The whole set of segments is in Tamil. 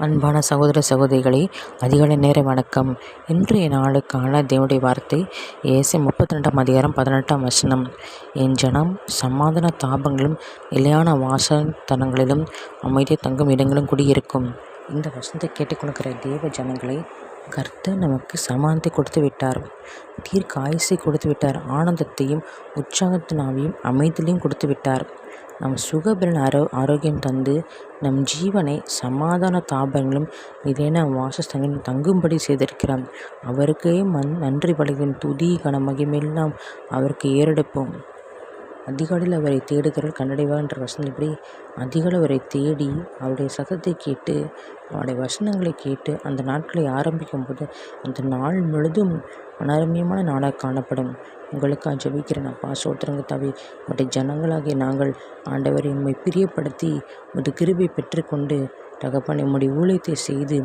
அன்பான சகோதர சகோதரிகளே, அதிகாலை நேர வணக்கம். இன்றைய நாளுக்கான தேவனுடைய வார்த்தை ஏசாயா 32:18. என் ஜனம் சமாதான தாபங்களும் நிலையான வாசஸ்தலங்களிலும் அமைதியை தங்கும் இடங்களும் குடியிருக்கும். இந்த வசனத்தை கேட்டுக்கொள்கிற தேவ ஜனங்களை, கர்த்தர் நமக்கு சமாதானத்தை கொடுத்து விட்டார், தீர்க்க ஆயுசை கொடுத்து விட்டார், ஆனந்தத்தையும் உற்சாகத்தின் ஆவியும் அமைதியிலையும் கொடுத்து விட்டார். நம் சுகபலன் ஆரோக்கியம் தந்து நம் ஜீவனை சமாதான தாபங்களும் நிலையான வாசஸ்தலங்களும் தங்கும்படி செய்திருக்கிறார். அவருக்கே நன்றி பலிகளின் துதி கன மகிமையெல்லாம் அவருக்கு ஏறெடுப்போம். அதிகாலையில் அவரை தேடுகிறவர்கள் கண்டடைவார் என்ற வசனப்படி அதிகாலை அவரை தேடி அவருடைய சத்தத்தை கேட்டு அவருடைய வசனங்களை கேட்டு அந்த நாட்களை ஆரம்பிக்கும் போது அந்த நாள் முழுதும் அனரமியமான நாளாக காணப்படும். உங்களுக்காக ஜெபிக்கிறேன். அப்பா, சோத்திரங்க தாவி உடைய ஜனங்களாகிய நாங்கள் ஆண்டவரை உம்மை பிரியப்படுத்தி உமது கிருபை பெற்றுக்கொண்டு தகப்பனே உம்முடைய ஊழியத்தை செய்து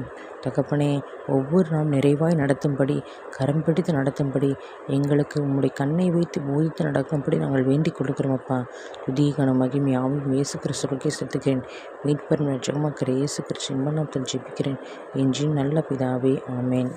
தகப்பனே ஒவ்வொரு நாளும் நிறைவாய் நடத்தும்படி, கரம் பிடித்து நடத்தும்படி, எங்களுக்கு உம்முடைய கண்ணை வைத்து போதித்து நடக்கும்படி நாங்கள் வேண்டிக் கொடுக்கிறோம். அப்பா, துதிகான மகிமை ஆவும் இயேசு கிறிஸ்துவுக்கே செலுத்துகிறேன். மீட்பர் ஜெகமாக்கிற இயேசு கிறிஸ்து இன்பநாமத்தில் ஜெபிக்கிறேன். என் நல்ல பிதாவே, ஆமேன்.